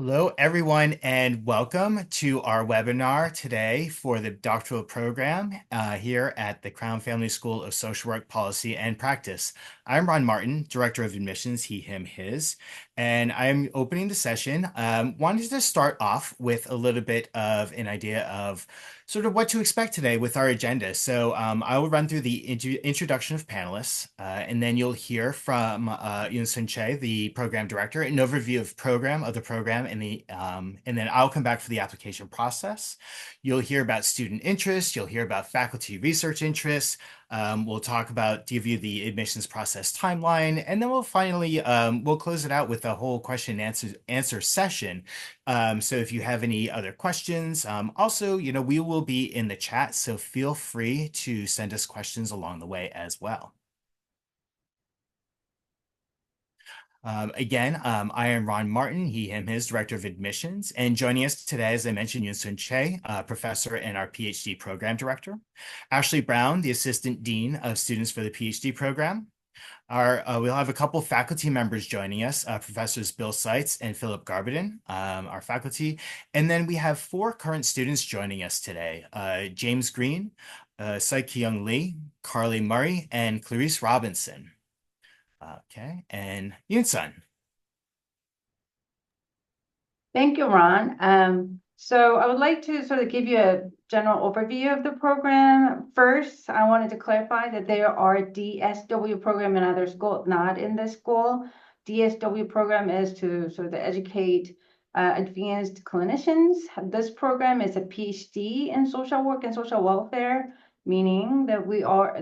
Hello, everyone, and welcome to our webinar today for the doctoral program here at the Crown Family School of Social Work Policy and Practice. I'm Ron Martin, Director of Admissions, he, him, his, and I'm opening the session. Wanted to start off with a little bit of an idea of sort of what to expect today with our agenda. So I will run through the introduction of panelists, and then you'll hear from Yoonsun Choi, the program director, an overview of the program, and then I'll come back for the application process. You'll hear about student interest. You'll hear about faculty research interests. We'll talk about give you the admissions process timeline, and then we'll finally we'll close it out with a whole question and answer session. So if you have any other questions, also, we will be in the chat, so feel free to send us questions along the way as well. I am Ron Martin, he, him, his Director of Admissions, and joining us today, as I mentioned, Yoonsun Choi, Professor and our PhD Program Director, Ashley Brown, the Assistant Dean of Students for the PhD Program. We'll have a couple faculty members joining us, Professors Bill Seitz and Philip Garboden, our faculty. And then we have four current students joining us today, James Green, Sai-Kyung Lee, Carly Murray, and Clarice Robinson. Okay, and Yoonsun. Thank you, Ron. So I would like to sort of give you a general overview of the program. First, I wanted to clarify that there are DSW program in other schools, not in this school. DSW program is to sort of educate advanced clinicians. This program is a PhD in social work and social welfare, meaning that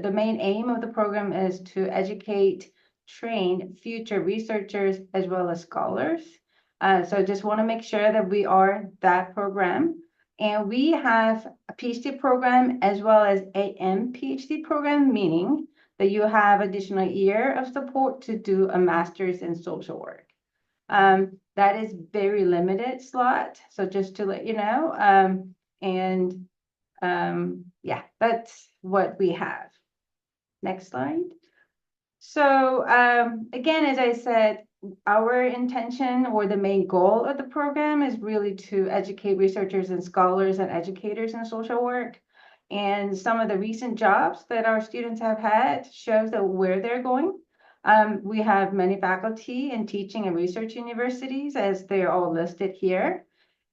the main aim of the program is to educate, train future researchers as well as scholars. So just want to make sure that we are that program. And we have a PhD program as well as AM PhD program, meaning that you have additional year of support to do a master's in social work. That is very limited slot. So just to let you know, yeah, that's what we have. Next slide. So again, as I said, our intention or the main goal of the program is really to educate researchers and scholars and educators in social work. And some of the recent jobs that our students have had shows that where they're going. We have many faculty in teaching and research universities, as they're all listed here.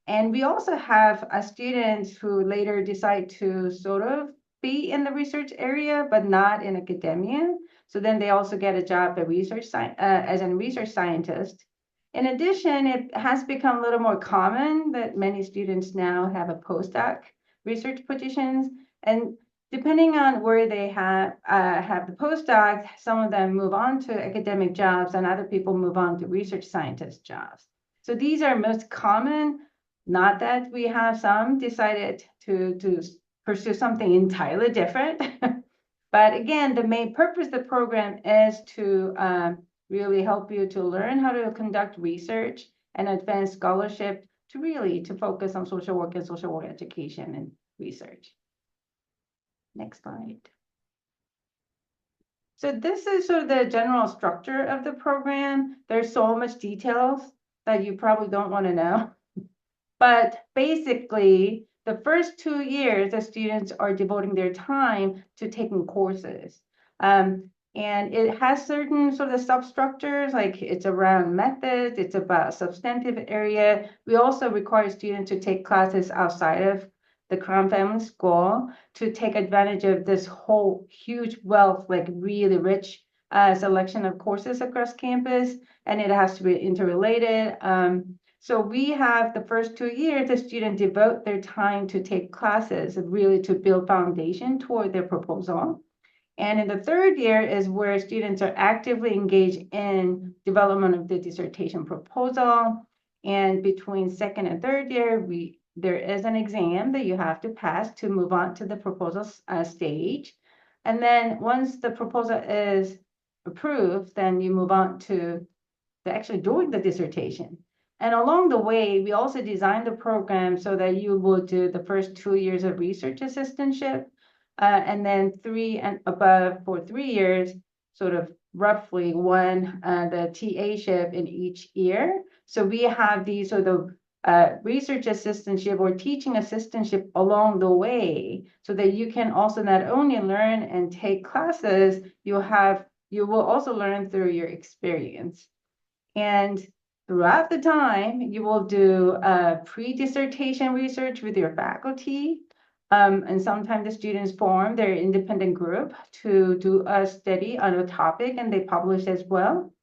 And we also have students who later decide to sort of be in the research area, but not in academia. So then they also get a job at as a research scientist. In addition, it has become a little more common that many students now have a postdoc research positions. And depending on where they have the postdoc, some of them move on to academic jobs and other people move on to research scientist jobs. So these are most common, not that we have some decided to pursue something entirely different. But again, the main purpose of the program is to really help you to learn how to conduct research and advance scholarship to focus on social work and social work education and research. Next slide. So this is sort of the general structure of the program. There's so much details that you probably don't want to know. But basically, the first 2 years, the students are devoting their time to taking courses. And it has certain sort of substructures, like it's around methods, it's about substantive area. We also require students to take classes outside of the Crown Family School to take advantage of this whole huge wealth, like really rich selection of courses across campus, and it has to be interrelated. So we have the first 2 years, the students devote their time to take classes, really to build foundation toward their proposal. And in the third year is where students are actively engaged in development of the dissertation proposal. And between second and third year, there is an exam that you have to pass to move on to the proposal stage. And then once the proposal is approved, then you move on to actually doing the dissertation. And along the way, we also designed the program so that you will do the first 2 years of research assistantship, and then 3 and above for 3 years, sort of roughly the TA-ship in each year. So we have these sort of research assistantship or teaching assistantship along the way so that you can also not only learn and take classes, you will also learn through your experience. And throughout the time, you will do pre-dissertation research with your faculty. And sometimes the students form their independent group to do a study on a topic and they publish as well.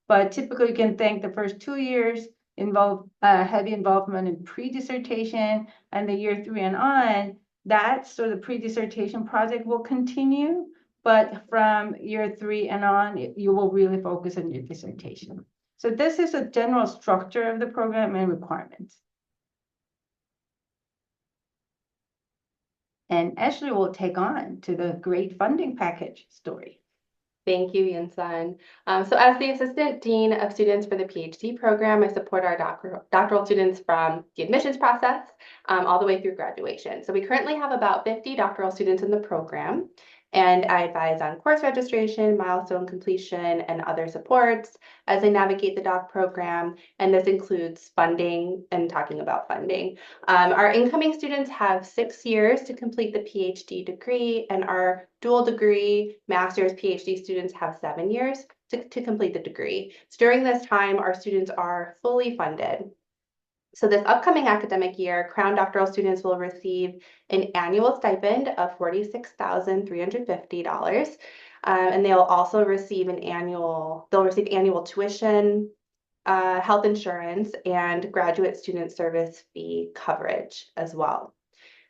But typically, you can think the first 2 years involve heavy involvement in pre-dissertation, and the year 3 and on, that sort of pre-dissertation project will continue. But from year 3 and on, you will really focus on your dissertation. So this is a general structure of the program and requirements. And Ashley will take on to the great funding package story. Thank you, Yoonsun. So as the Assistant Dean of Students for the PhD program, I support our doctoral students from the admissions process all the way through graduation. So we currently have about 50 doctoral students in the program, and I advise on course registration, milestone completion, and other supports as they navigate the doc program. And this includes funding and talking about funding. Our incoming students have 6 years to complete the PhD degree, and our dual degree, master's, PhD students have 7 years to complete the degree. So during this time, our students are fully funded. So this upcoming academic year, Crown doctoral students will receive an annual stipend of $46,350. And they'll also receive annual tuition, health insurance, and graduate student service fee coverage as well.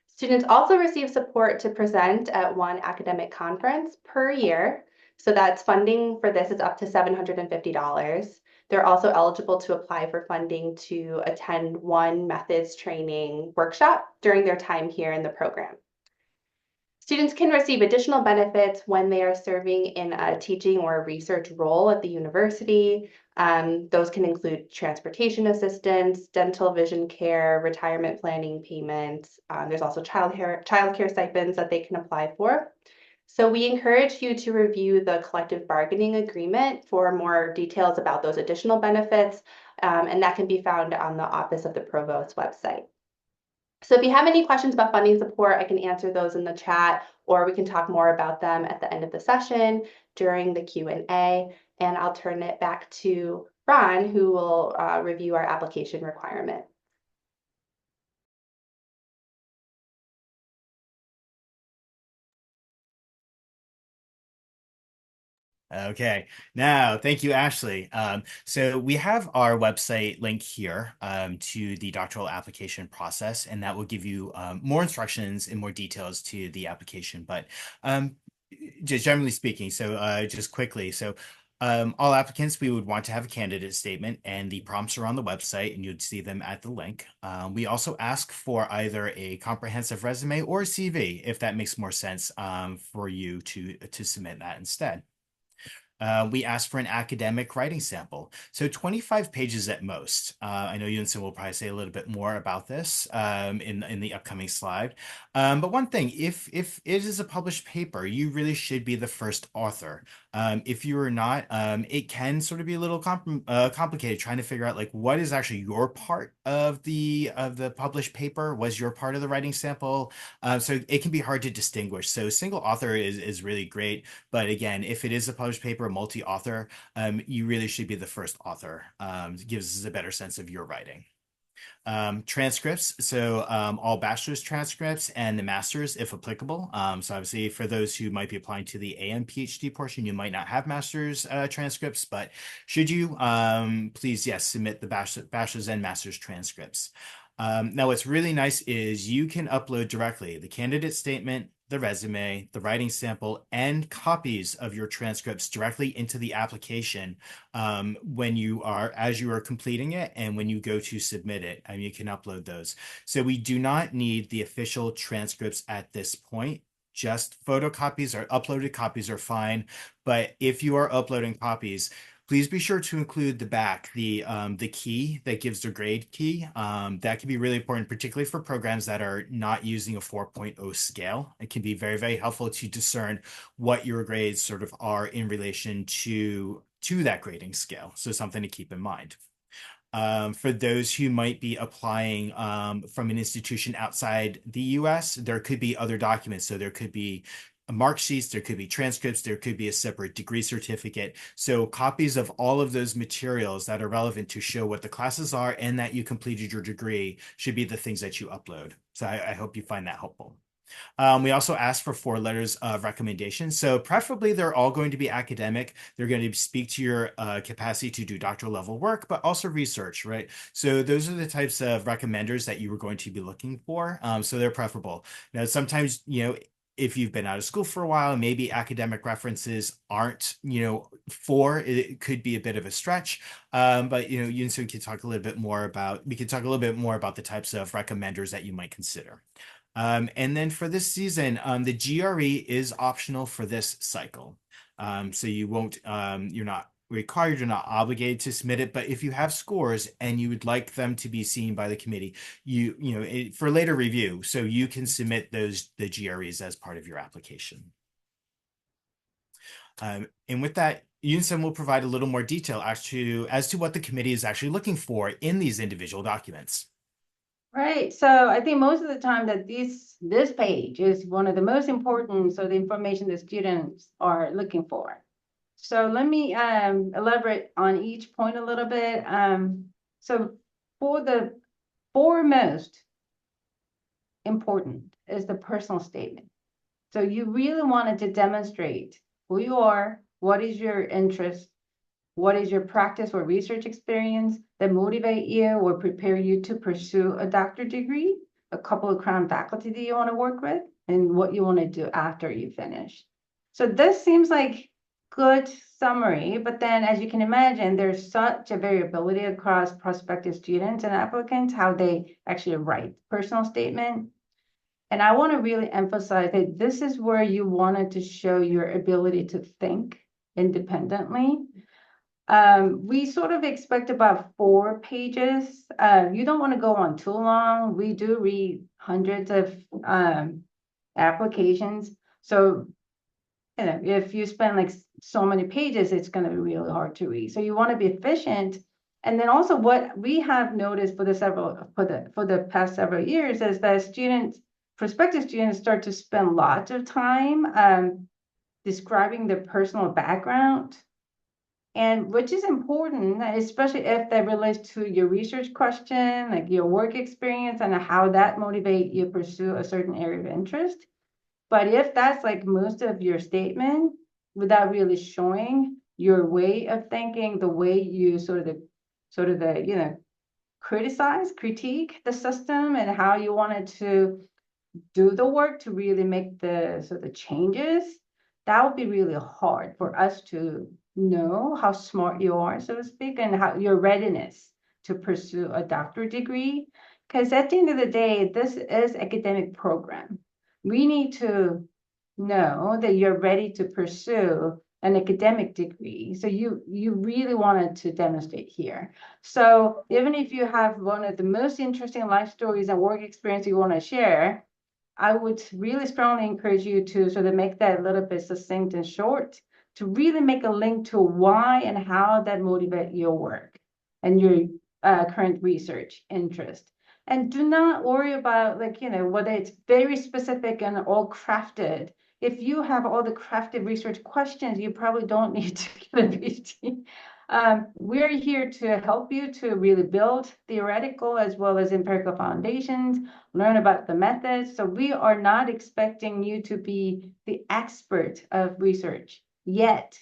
Students also receive support to present at one academic conference per year. So that's funding for this is up to $750. They're also eligible to apply for funding to attend one methods training workshop during their time here in the program. Students can receive additional benefits when they are serving in a teaching or a research role at the university. Those can include transportation assistance, dental vision care, retirement planning payments. There's also childcare stipends that they can apply for. So we encourage you to review the collective bargaining agreement for more details about those additional benefits, and that can be found on the Office of the Provost's website. So if you have any questions about funding support, I can answer those in the chat, or we can talk more about them at the end of the session during the Q&A, and I'll turn it back to Ron, who will review our application requirement. Okay, now thank you, Ashley. So we have our website link here to the doctoral application process, and that will give you more instructions and more details to the application. But just generally speaking, so just quickly, so all applicants, we would want to have a candidate statement, and the prompts are on the website, and you'd see them at the link. We also ask for either a comprehensive resume or a CV, if that makes more sense for you to submit that instead. We asked for an academic writing sample, so 25 pages at most. I know Yoonsun will probably say a little bit more about this in the upcoming slide. But one thing, if it is a published paper, you really should be the first author. If you are not, it can sort of be a little complicated trying to figure out like what is actually your part of the published paper. Was your part of the writing sample? So it can be hard to distinguish. So single author is really great, but again, if it is a published paper, multi-author, you really should be the first author. It gives us a better sense of your writing. Transcripts, so all bachelor's transcripts and the master's if applicable. So obviously for those who might be applying to the AM PhD portion, you might not have master's transcripts, but should you, please, yes, submit the bachelor's and master's transcripts. Now what's really nice is you can upload directly the candidate statement, the resume, the writing sample, and copies of your transcripts directly into the application as you are completing it and when you go to submit it, you can upload those. So we do not need the official transcripts at this point. Just photocopies or uploaded copies are fine. But if you are uploading copies, please be sure to include the back, the key that gives the grade key. That can be really important, particularly for programs that are not using a 4.0 scale. It can be very, very helpful to discern what your grades sort of are in relation to that grading scale. So something to keep in mind. For those who might be applying from an institution outside the US, there could be other documents. So there could be mark sheets, there could be transcripts, there could be a separate degree certificate. So copies of all of those materials that are relevant to show what the classes are and that you completed your degree should be the things that you upload. So I hope you find that helpful. We also asked for 4 letters of recommendation. So preferably they're all going to be academic. They're going to speak to your capacity to do doctoral level work, but also research, right? So those are the types of recommenders that you were going to be looking for. So they're preferable. Now, sometimes, if you've been out of school for a while, maybe academic references aren't, it could be a bit of a stretch. But, Yoonsun can talk a little bit more about, we can talk a little bit more about the types of recommenders that you might consider. And then for this season, the GRE is optional for this cycle. So you won't, you're not required, you're not obligated to submit it, but if you have scores and you would like them to be seen by the committee, for later review, so you can submit the GREs as part of your application. And with that, Yoonsun will provide a little more detail as to what the committee is actually looking for in these individual documents. Right. So I think most of the time that this page is one of the most important, so the information the students are looking for. So let me elaborate on each point a little bit. So for the foremost important is the personal statement. So you really wanted to demonstrate who you are, what is your interest, what is your practice or research experience that motivate you or prepare you to pursue a doctorate degree, a couple of Crown faculty that you want to work with, and what you want to do after you finish. So this seems like good summary, but then as you can imagine, there's such a variability across prospective students and applicants, how they actually write personal statement. And I want to really emphasize that this is where you wanted to show your ability to think independently. We sort of expect about 4 pages. You don't want to go on too long. We do read hundreds of applications. So, if you spend like so many pages, it's going to be really hard to read. So you want to be efficient. And then also what we have noticed for the past several years is that prospective students start to spend lots of time describing their personal background, and which is important, especially if that relates to your research question, like your work experience and how that motivate you to pursue a certain area of interest. But if that's like most of your statement without really showing your way of thinking, the way you critique the system and how you wanted to do the work to really make the changes, that would be really hard for us to know how smart you are, so to speak, and how your readiness to pursue a doctorate degree. Because at the end of the day, this is academic program. We need to know that you're ready to pursue an academic degree. So you really wanted to demonstrate here. So even if you have one of the most interesting life stories and work experience you want to share, I would really strongly encourage you to sort of make that a little bit succinct and short, to really make a link to why and how that motivate your work and your current research interest. And do not worry about whether it's very specific and all crafted. If you have all the crafted research questions, you probably don't need to get a PhD. We're here to help you to really build theoretical as well as empirical foundations, learn about the methods. So we are not expecting you to be the expert of research yet,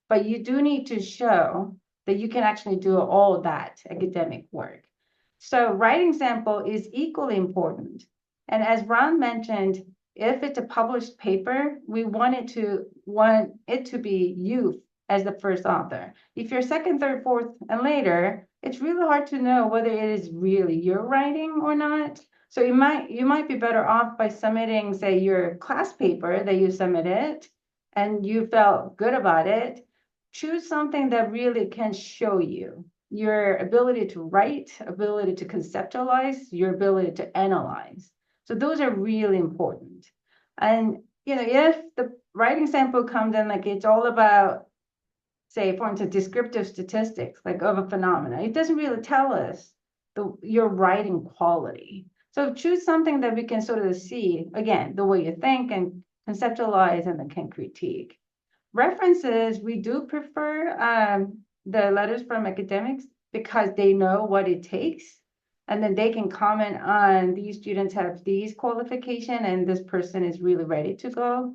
but you do need to show that you can actually do all that academic work. So writing sample is equally important. And as Ron mentioned, if it's a published paper, we want it to be you as the first author. If you're second, third, fourth, and later, it's really hard to know whether it is really your writing or not. So you might be better off by submitting, say, your class paper that you submitted and you felt good about it. Choose something that really can show you your ability to write, ability to conceptualize, your ability to analyze. So those are really important. And if the writing sample comes in like it's all about say, for instance, descriptive statistics, like of a phenomena. It doesn't really tell us your writing quality. So choose something that we can sort of see, again, the way you think and conceptualize and then can critique. References, we do prefer the letters from academics because they know what it takes. And then they can comment on these students have these qualification and this person is really ready to go.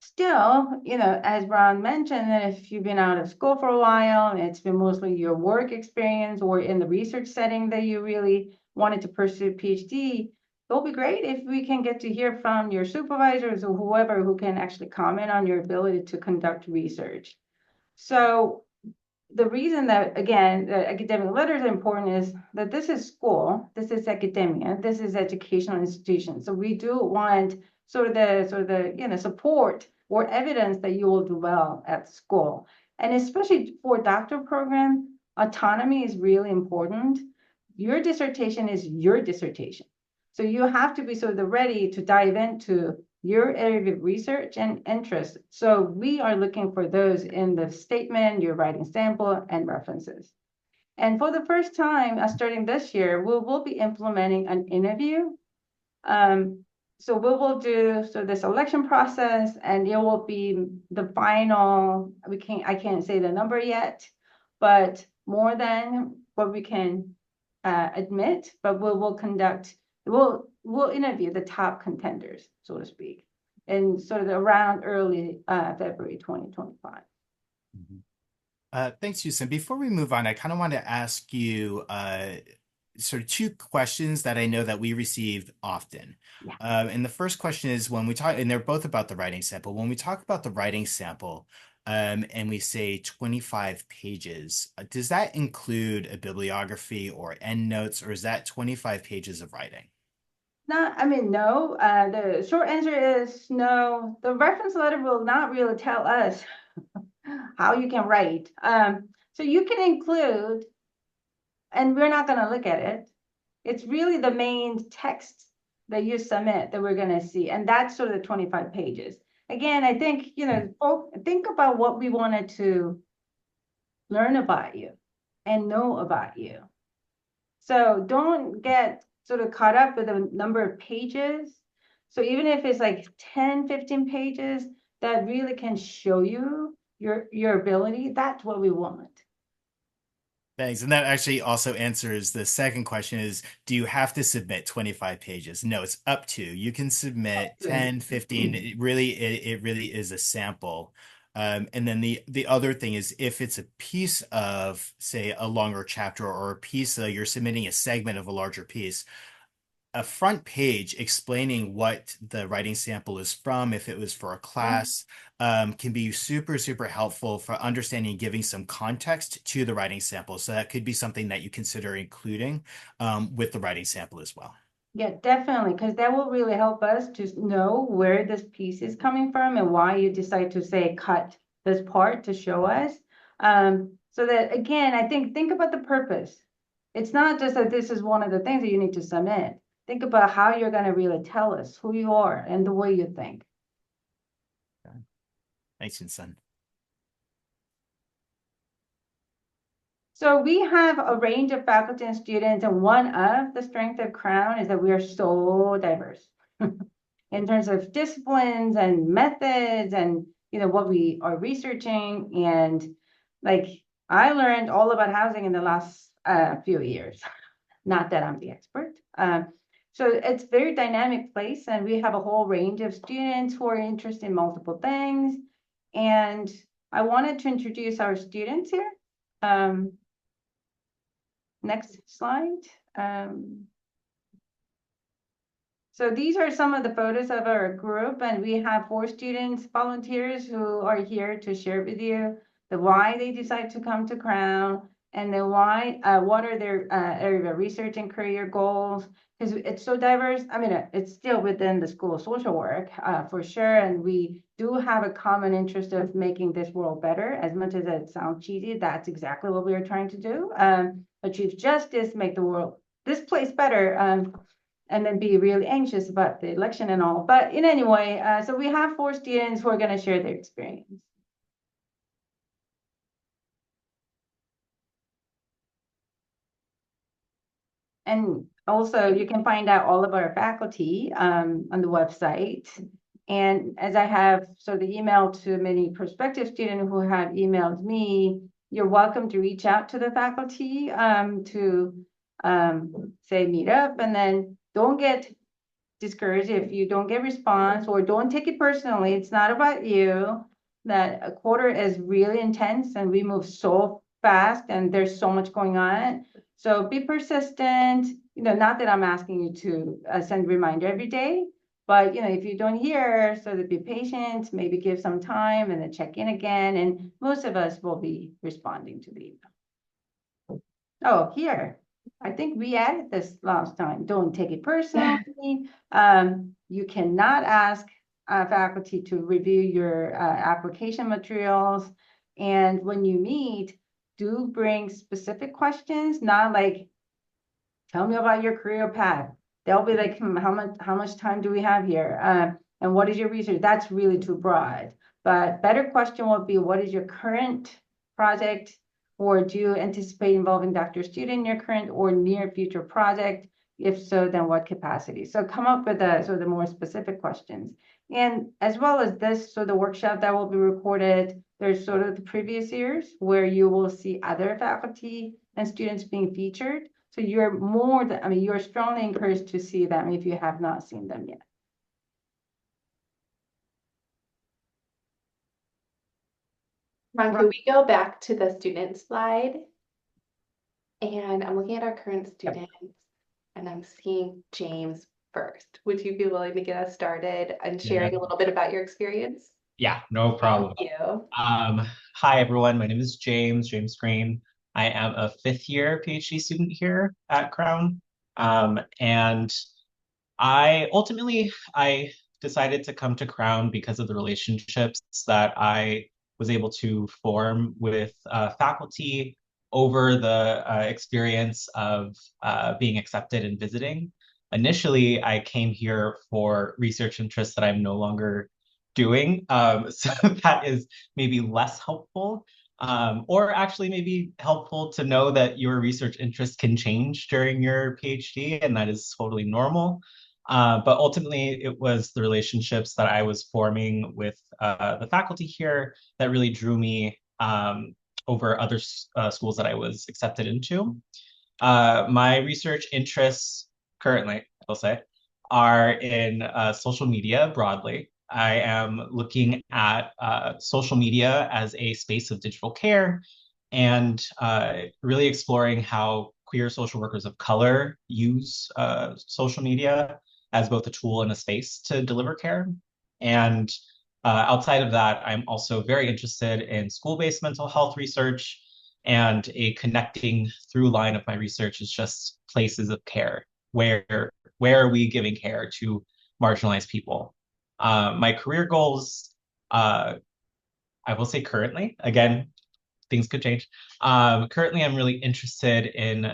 Still, as Ron mentioned, if you've been out of school for a while and it's been mostly your work experience or in the research setting that you really wanted to pursue a PhD, it'll be great if we can get to hear from your supervisors or whoever who can actually comment on your ability to conduct research. So the reason that, again, the academic letters are important is that this is school, this is academia, this is educational institution. So we do want sort of the support or evidence that you will do well at school. And especially for doctoral program, autonomy is really important. Your dissertation is your dissertation. So you have to be sort of ready to dive into your area of research and interest. So we are looking for those in the statement, your writing sample, and references. And for the first time, starting this year, we will be implementing an interview. So we will do the selection process, and it will be the final. I can't say the number yet, but more than what we can admit. But we will conduct. We'll interview the top contenders, so to speak, in sort of around early February 2025. Thanks, Yoonsun. Before we move on, I kind of want to ask you sort of two questions that I know that we receive often. Yeah. And the first question is when we talk, and they're both about the writing sample. When we talk about the writing sample, and we say 25 pages, does that include a bibliography or endnotes, or is that 25 pages of writing? No. The short answer is no. The reference letter will not really tell us how you can write. So you can include, and we're not going to look at it. It's really the main text that you submit that we're going to see. And that's sort of the 25 pages. Again, I think, think about what we wanted to learn about you and know about you. So don't get sort of caught up with the number of pages. So even if it's like 10, 15 pages, that really can show you your ability, that's what we want. Thanks. And that actually also answers the second question is, do you have to submit 25 pages? No, it's up to. You can submit 10, 15. It really is a sample. And then the other thing is if it's a piece of, say, a longer chapter or a piece, you're submitting a segment of a larger piece, a front page explaining what the writing sample is from, if it was for a class, can be super, super helpful for understanding and giving some context to the writing sample. So that could be something that you consider including with the writing sample as well. Yeah, definitely, because that will really help us to know where this piece is coming from and why you decide to say cut this part to show us. So that, again, I think about the purpose. It's not just that this is one of the things that you need to submit. Think about how you're going to really tell us who you are and the way you think. Thanks, Yoonsun. So we have a range of faculty and students, and one of the strengths of Crown is that we are so diverse in terms of disciplines and methods and what we are researching. And like I learned all about housing in the last few years. Not that I'm the expert. So it's a very dynamic place, and we have a whole range of students who are interested in multiple things. And I wanted to introduce our students here. Next slide. So these are some of the photos of our group, and we have 4 students, volunteers who are here to share with you the why they decide to come to Crown and the why, what are their area of research and career goals, because it's so diverse. I mean, it's still within the School of Social Work for sure, and we do have a common interest of making this world better. As much as it sounds cheesy, that's exactly what we are trying to do. Achieve justice, make the world, this place better, and then be really anxious about the election and all. But in any way, so we have 4 students who are going to share their experience. And also you can find out all of our faculty on the website. And as I have sort of emailed to many prospective students who have emailed me, you're welcome to reach out to the faculty to say meet up, and then don't get discouraged if you don't get response, or don't take it personally. It's not about you. That a quarter is really intense and we move so fast and there's so much going on. So be persistent. Not that I'm asking you to send a reminder every day, but if you don't hear, so to be patient, maybe give some time and then check in again. And most of us will be responding to the email. Oh, here. I think we added this last time. Don't take it personally. You cannot ask faculty to review your application materials. And when you meet, do bring specific questions, not like, tell me about your career path. They'll be like, how much time do we have here? And what is your research? That's really too broad. But better question would be, what is your current project? Or do you anticipate involving doctor-student in your current or near future project? If so, then what capacity? So come up with sort of more specific questions. And as well as this, so the workshop that will be recorded, there's sort of the previous years where you will see other faculty and students being featured. So you're you're strongly encouraged to see them if you have not seen them yet. Ron, could we go back to the student slide? And I'm looking at our current students and I'm seeing James first. Would you be willing to get us started and sharing a little bit about your experience? Yeah, no problem. Thank you. Hi, everyone. My name is James Green. I am a fifth year PhD student here at Crown. And I decided to come to Crown because of the relationships that I was able to form with faculty over the experience of being accepted and visiting. Initially, I came here for research interests that I'm no longer doing. So that is maybe less helpful, or actually maybe helpful to know that your research interests can change during your PhD, and that is totally normal. But ultimately, it was the relationships that I was forming with the faculty here that really drew me over other schools that I was accepted into. My research interests currently, I'll say, are in social media broadly. I am looking at social media as a space of digital care and really exploring how queer social workers of color use social media as both a tool and a space to deliver care. And outside of that, I'm also very interested in school-based mental health research, and a connecting through line of my research is just places of care. Where are we giving care to marginalized people? My career goals, I will say currently, again, things could change. Currently, I'm really interested in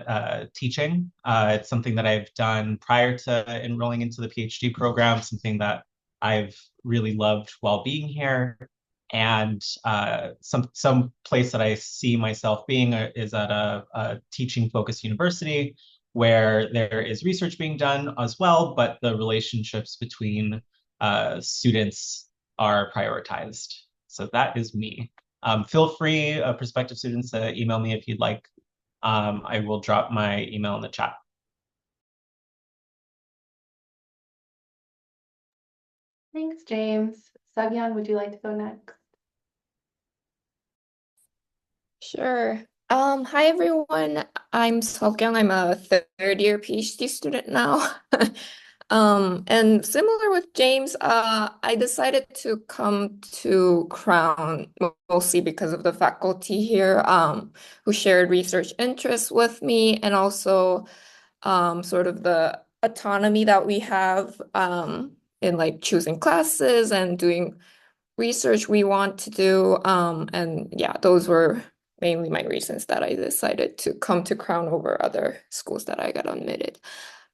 teaching. It's something that I've done prior to enrolling into the PhD program, something that I've really loved while being here. And some place that I see myself being is at a teaching focused university where there is research being done as well, but the relationships between students are prioritized. So that is me. Feel free, prospective students, to email me if you'd like. I will drop my email in the chat. Thanks, James. Sugyeon, would you like to go next? Sure. Hi everyone. I'm Seokyoung. I'm a third year PhD student now. And similar with James, I decided to come to Crown mostly because of the faculty here, who shared research interests with me, and also sort of the autonomy that we have in like choosing classes and doing research we want to do. And yeah, those were mainly my reasons that I decided to come to Crown over other schools that I got admitted.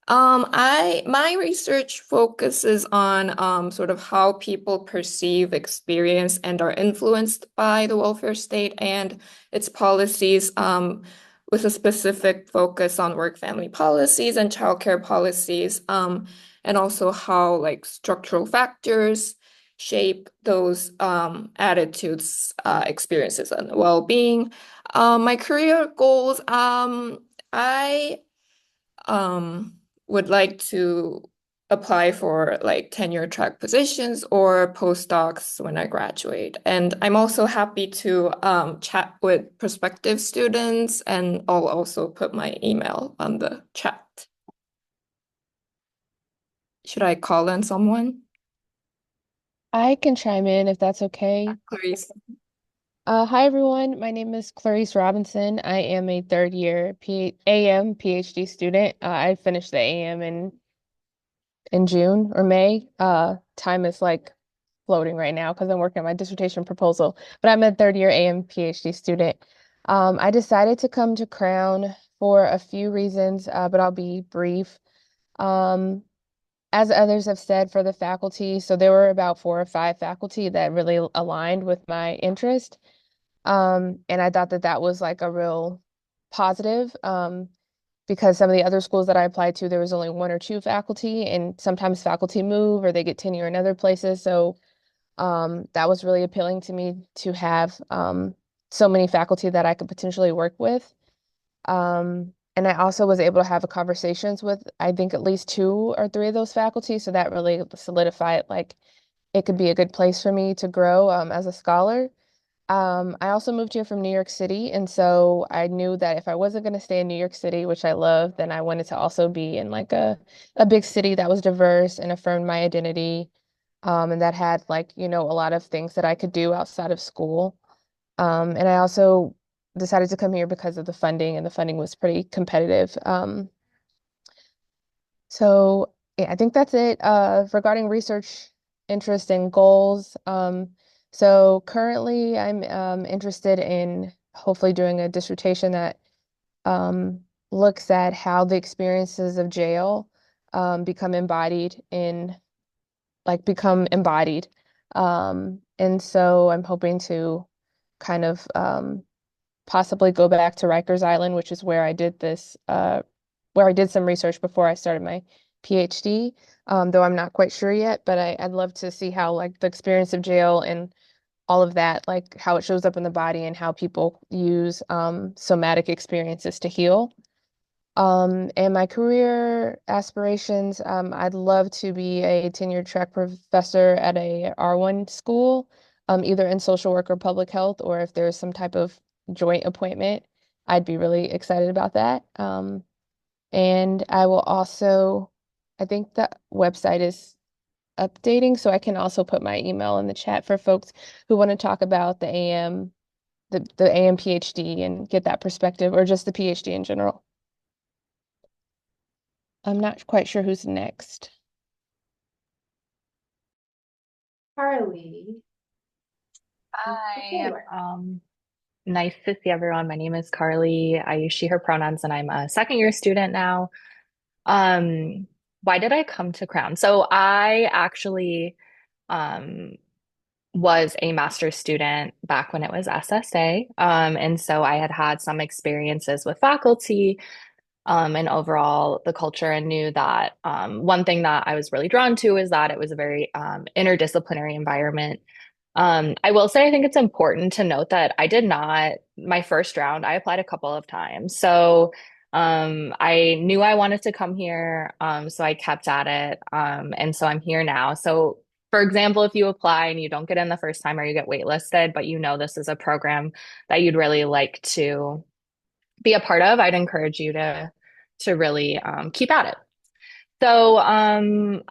My research focuses on sort of how people perceive, experience, and are influenced by the welfare state and its policies, with a specific focus on work-family policies and childcare policies, and also how like structural factors shape those attitudes, experiences, and well-being. My career goals, I um, would like to apply for like tenure track positions or postdocs when I graduate. And I'm also happy to chat with prospective students, and I'll also put my email on the chat. Should I call in someone? I can chime in if that's okay. Clarice. Hi everyone, my name is Clarice Robinson. I am a third year AM PhD student. I finished the AM in June or May. Time is like floating right now because I'm working on my dissertation proposal, but I'm a third year AM PhD student. I decided to come to Crown for a few reasons, but I'll be brief. Um, as others have said for the faculty, so there were about 4 or 5 faculty that really aligned with my interest. And I thought that that was like a real positive, because some of the other schools that I applied to, there was only 1 or 2 faculty, and sometimes faculty move or they get tenure in other places. So that was really appealing to me to have so many faculty that I could potentially work with. And I also was able to have conversations with, I think, at least 2 or 3 of those faculty. So that really solidified like it could be a good place for me to grow as a scholar. I also moved here from New York City, and so I knew that if I wasn't going to stay in New York City, which I love, then I wanted to also be in like a big city that was diverse and affirmed my identity, and that had like, a lot of things that I could do outside of school. And I also decided to come here because of the funding, and the funding was pretty competitive. So yeah, I think that's it. Regarding research interest and goals, so currently I'm interested in hopefully doing a dissertation that looks at how the experiences of jail become embodied in become embodied. And so I'm hoping to kind of possibly go back to Rikers Island, which is where I did where I did some research before I started my PhD, though I'm not quite sure yet, but I'd love to see how like the experience of jail and all of that, like how it shows up in the body and how people use somatic experiences to heal. And my career aspirations, I'd love to be a tenured track professor at a R1 school, either in social work or public health, or if there's some type of joint appointment, I'd be really excited about that. And I will also, I think the website is updating, so I can also put my email in the chat for folks who want to talk about the AM, the AM PhD and get that perspective, or just the PhD in general. I'm not quite sure who's next. Carly. Hi, nice to see everyone. My name is Carly. I use she, her pronouns, and I'm a second year student now. Um, why did I come to Crown? So I actually um, was a master's student back when it was SSA. And so I had had some experiences with faculty and overall the culture, and knew that one thing that I was really drawn to is that it was a very interdisciplinary environment. I will say, I think it's important to note that I did not, my first round, I applied a couple of times. So I knew I wanted to come here. So I kept at it. And so I'm here now. So for example, if you apply and you don't get in the first time or you get waitlisted, but this is a program that you'd really like to be a part of, I'd encourage you to really keep at it. So so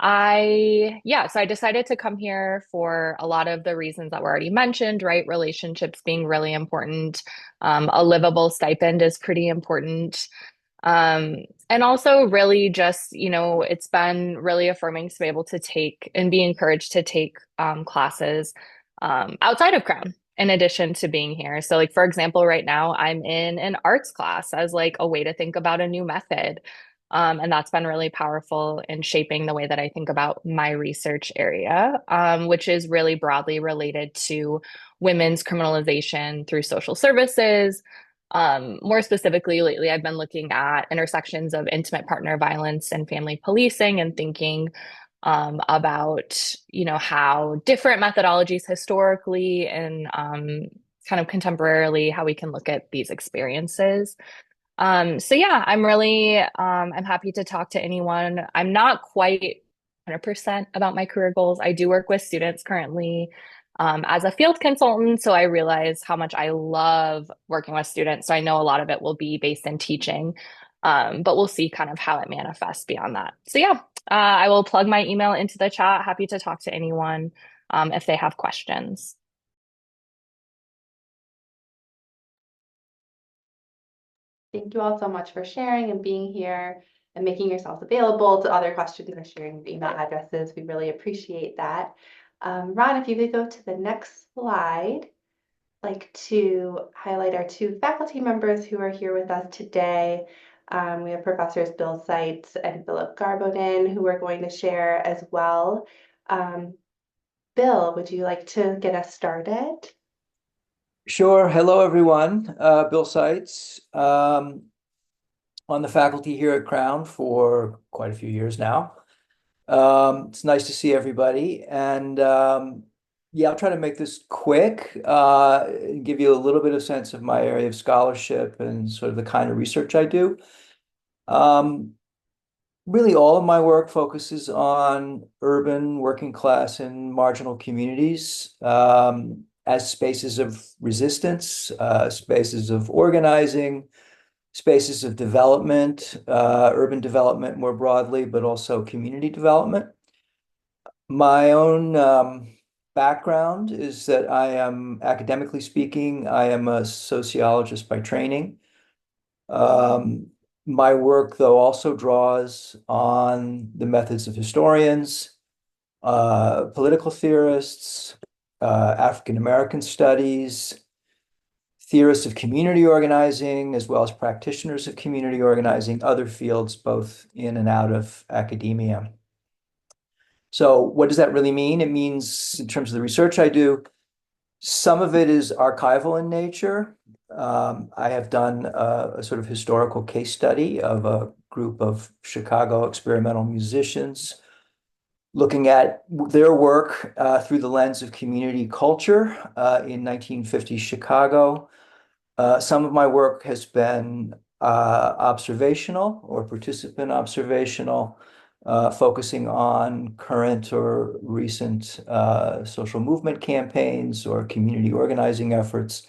I decided to come here for a lot of the reasons that were already mentioned, right? Relationships being really important. A livable stipend is pretty important. Um, and also really just, it's been really affirming to be able to take and be encouraged to take classes outside of Crown in addition to being here. So like, for example, right now I'm in an arts class as like a way to think about a new method. And that's been really powerful in shaping the way that I think about my research area, which is really broadly related to women's criminalization through social services, More specifically, lately, I've been looking at intersections of intimate partner violence and family policing and thinking about, how different methodologies historically and kind of contemporarily, how we can look at these experiences. So yeah, I'm happy to talk to anyone. I'm not quite 100% about my career goals. I do work with students currently as a field consultant, so I realize how much I love working with students. So I know a lot of it will be based in teaching, but we'll see kind of how it manifests beyond that. So yeah, I will plug my email into the chat. Happy to talk to anyone if they have questions. Thank you all so much for sharing and being here and making yourselves available to other questions or sharing your email addresses. We really appreciate that. Ron, if you could go to the next slide, I'd like to highlight our two faculty members who are here with us today. We have Professors Bill Seitz and Philip Garboden, who are going to share as well. Bill, would you like to get us started? Sure. Hello, everyone. Bill Seitz, on the faculty here at Crown for quite a few years now. It's nice to see everybody. And yeah, I'll try to make this quick, and give you a little bit of sense of my area of scholarship and sort of the kind of research I do. Really, all of my work focuses on urban, working class, and marginal communities. As spaces of resistance, spaces of organizing, spaces of development, urban development more broadly, but also community development. My own background is that I am, academically speaking, I am a sociologist by training. My work, though, also draws on the methods of historians, political theorists, African American studies, theorists of community organizing, as well as practitioners of community organizing, other fields, both in and out of academia. So what does that really mean? It means, in terms of the research I do, some of it is archival in nature. I have done a sort of historical case study of a group of Chicago experimental musicians looking at their work through the lens of community culture in 1950s Chicago. Some of my work has been observational or participant observational, focusing on current or recent social movement campaigns or community organizing efforts.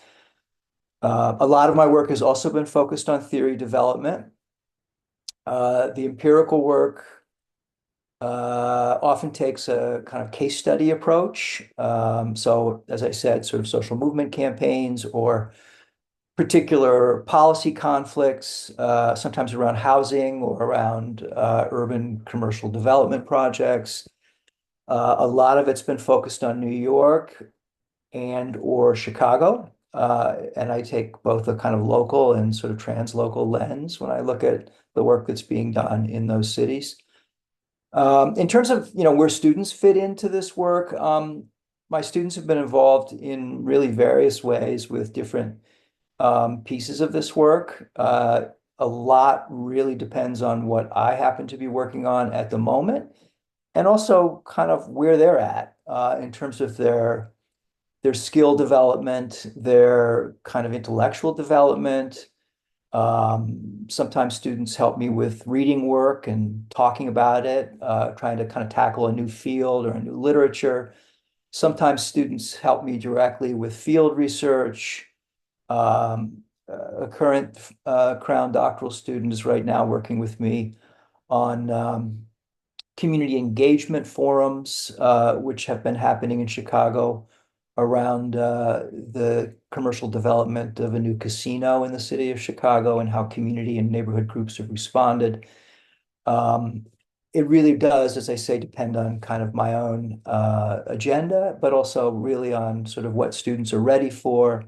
A lot of my work has also been focused on theory development. The empirical work often takes a kind of case study approach. So, as I said, sort of social movement campaigns or particular policy conflicts, sometimes around housing or around urban commercial development projects. A lot of it's been focused on New York and or Chicago. And I take both a kind of local and sort of translocal lens when I look at the work that's being done in those cities. In terms of, where students fit into this work, my students have been involved in really various ways with different pieces of this work. A lot really depends on what I happen to be working on at the moment, and also kind of where they're at in terms of their skill development, their kind of intellectual development. Sometimes students help me with reading work and talking about it, trying to kind of tackle a new field or a new literature. Sometimes students help me directly with field research. A current Crown doctoral student is right now working with me on community engagement forums, which have been happening in Chicago around the commercial development of a new casino in the city of Chicago and how community and neighborhood groups have responded. It really does, as I say, depend on kind of my own agenda, but also really on sort of what students are ready for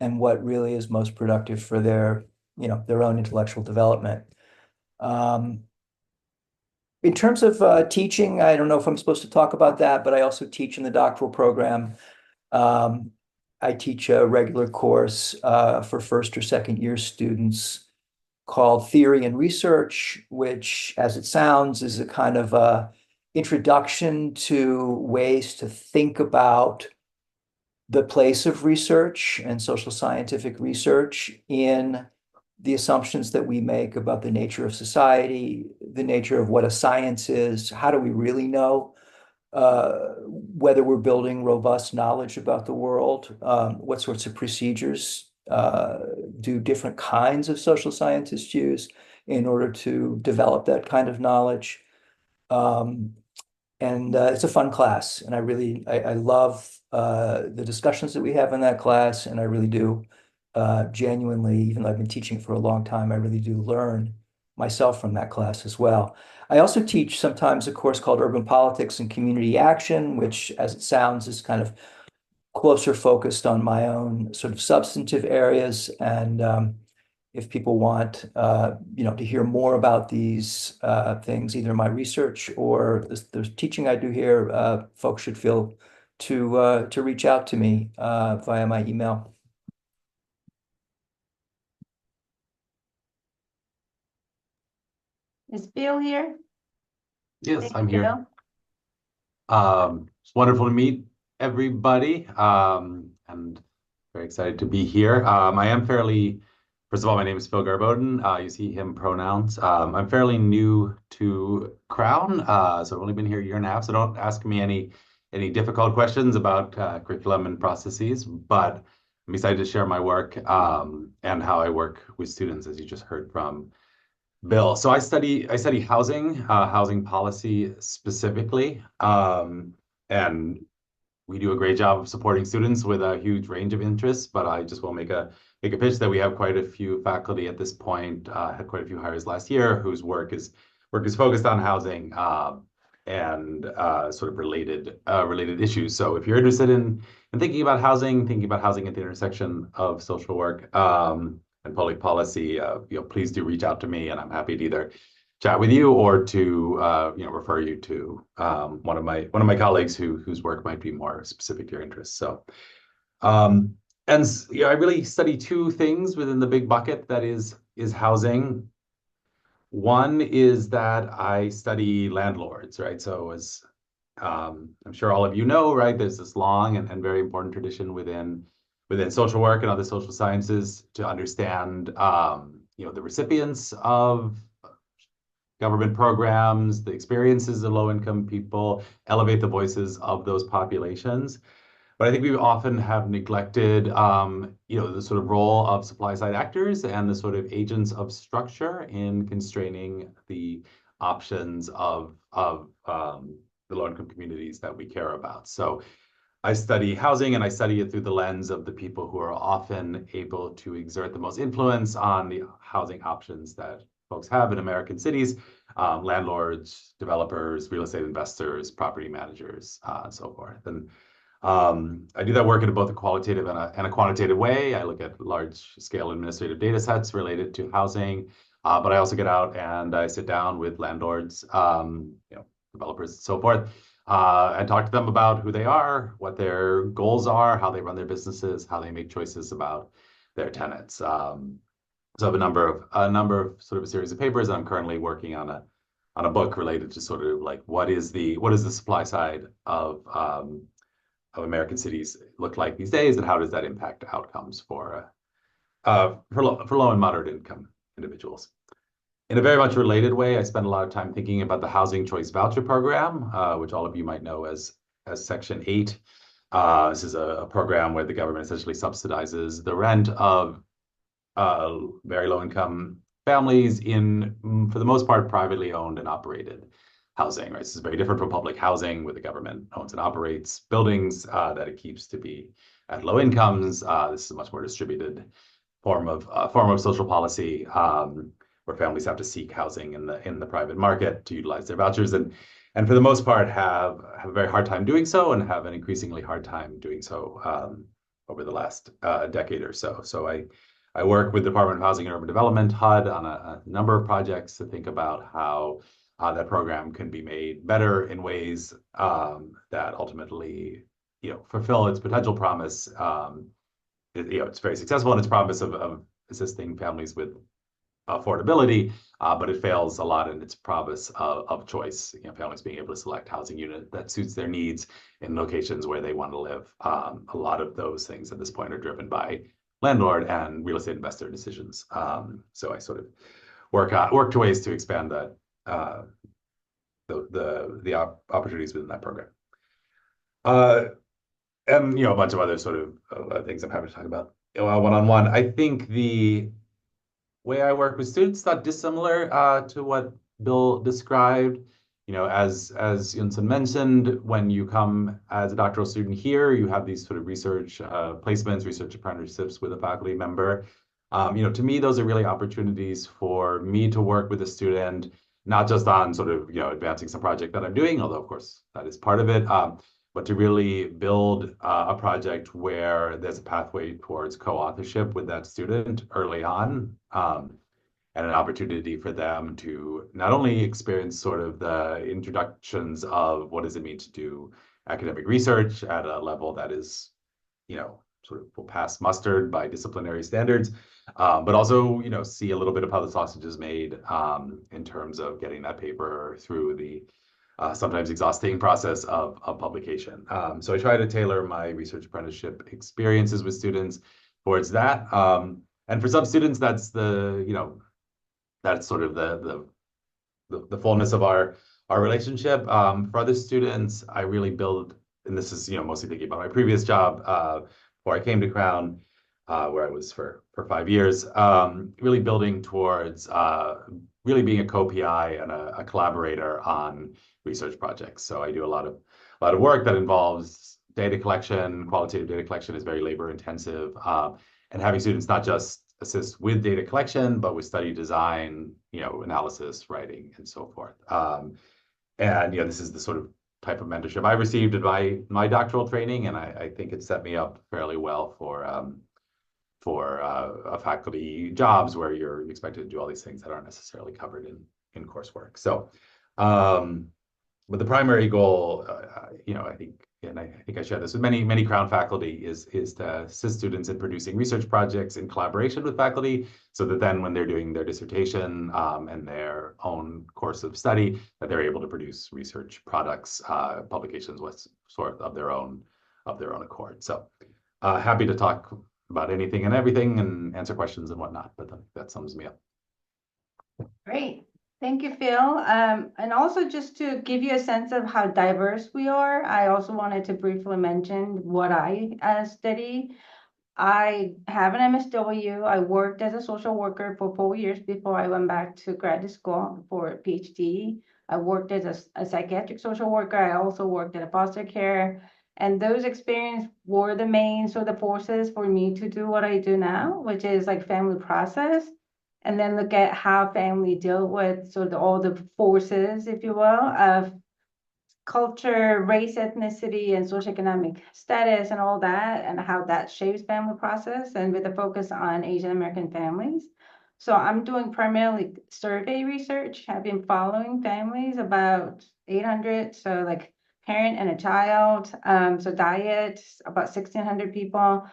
and what really is most productive for their own intellectual development. In terms of teaching, I don't know if I'm supposed to talk about that, but I also teach in the doctoral program. I teach a regular course for first or second year students called Theory and Research, which, as it sounds, is a kind of a introduction to ways to think about the place of research and social scientific research in the assumptions that we make about the nature of society, the nature of what a science is, how do we really know whether we're building robust knowledge about the world, what sorts of procedures do different kinds of social scientists use in order to develop that kind of knowledge. Um, and it's a fun class, and I love the discussions that we have in that class, and I really do genuinely, even though I've been teaching for a long time, I really do learn myself from that class as well. I also teach sometimes a course called Urban Politics and Community Action, which, as it sounds, is kind of closer focused on my own sort of substantive areas. And if people want, to hear more about these things, either my research or the teaching I do here, folks should feel to reach out to me via my email. Is Bill here? Yes, Thank I'm you, here. Bill. It's wonderful to meet everybody, and very excited to be here. First of all, my name is Phil Garboden. You see him pronouns. I'm fairly new to Crown, so I've only been here a year and a half, so don't ask me any difficult questions about curriculum and processes, but I'm excited to share my work and how I work with students, as you just heard from Bill. So I study housing policy specifically, and we do a great job of supporting students with a huge range of interests. But I just will make a pitch that we have quite a few faculty at this point. Had quite a few hires last year whose work is focused on housing and sort of related issues. So if you're interested in thinking about housing at the intersection of social work and public policy, please do reach out to me, and I'm happy to either chat with you or to refer you to one of my colleagues whose work might be more specific to your interests. So, I really study two things within the big bucket that is housing. One is that I study landlords, right? So as I'm sure all of you know, right, there's this long and very important tradition within social work and other social sciences to understand, the recipients of government programs, the experiences of low-income people, elevate the voices of those populations. But I think we often have neglected, the sort of role of supply-side actors and the sort of agents of structure in constraining the options of the low-income communities that we care about. So I study housing, and I study it through the lens of the people who are often able to exert the most influence on the housing options that folks have in American cities, landlords, developers, real estate investors, property managers, and so forth. And I do that work in both a qualitative and a quantitative way. I look at large-scale administrative data sets related to housing, but I also get out and I sit down with landlords, developers, and so forth, and talk to them about who they are, what their goals are, how they run their businesses, how they make choices about their tenants. So I have a number of sort of a series of papers, and I'm currently working on a book related to sort of like what is the supply side of American cities look like these days, and how does that impact outcomes for low and moderate income individuals. In a very much related way, I spend a lot of time thinking about the Housing Choice Voucher Program, which all of you might know as Section 8. This is a program where the government essentially subsidizes the rent of very low-income families in, for the most part, privately owned and operated housing. Right, this is very different from public housing, where the government owns and operates buildings that it keeps to be at low incomes. This is a much more distributed form of social policy, where families have to seek housing in the private market to utilize their vouchers, and for the most part have a very hard time doing so, and have an increasingly hard time doing so over the last decade or so. So I work with the Department of Housing and Urban Development, HUD, on a number of projects to think about how that program can be made better in ways that ultimately fulfill its potential promise. It's very successful in its promise of assisting families with affordability, but it fails a lot in its promise of choice. Families being able to select housing unit that suits their needs in locations where they want to live. A lot of those things at this point are driven by landlord and real estate investor decisions. So I sort of work to ways to expand that the opportunities within that program. And a bunch of other sort of things I'm happy to talk about one-on-one. I think the way I work with students is not dissimilar to what Bill described. As Yoonsun mentioned, when you come as a doctoral student here, you have these sort of research placements, research apprenticeships with a faculty member. To me, those are really opportunities for me to work with a student, not just on sort of advancing some project that I'm doing, although of course that is part of it, but to really build a project where there's a pathway towards co-authorship with that student early on, and an opportunity for them to not only experience sort of the introductions of what does it mean to do academic research at a level that is, sort of will pass muster by disciplinary standards, but also, see a little bit of how the sausage is made in terms of getting that paper through the sometimes exhausting process of publication. So I try to tailor my research apprenticeship experiences with students towards that. And for some students, that's that's sort of the fullness of our relationship. For other students, I really build, and this is mostly thinking about my previous job before I came to Crown, where I was for 5 years, really building towards really being a co-PI and a collaborator on research projects. So I do a lot of work that involves data collection. Qualitative data collection is very labor intensive, and having students not just assist with data collection, but with study design, analysis, writing, and so forth. And this is the sort of type of mentorship I received in my doctoral training, and I think it set me up fairly well for faculty jobs where you're expected to do all these things that aren't necessarily covered in coursework. So, but the primary goal, I think, and I think I share this with many Crown faculty, is to assist students in producing research projects in collaboration with faculty, so that then when they're doing their dissertation and their own course of study, that they're able to produce research products, publications with sort of their own accord. So happy to talk about anything and everything and answer questions and whatnot, but that sums me up. Great. Thank you, Phil. And also just to give you a sense of how diverse we are, I also wanted to briefly mention what I study. I have an MSW. I worked as a social worker for 4 years before I went back to graduate school for a PhD. I worked as a psychiatric social worker. I also worked at a foster care. And those experiences were the main sort of forces for me to do what I do now, which is like family process, and then look at how family deal with sort of all the forces, if you will, of culture, race, ethnicity, and socioeconomic status and all that, and how that shapes family process, and with a focus on Asian American families. So I'm doing primarily survey research. I've been following families, about 800, so like parent and a child. So diet, about 1,600 people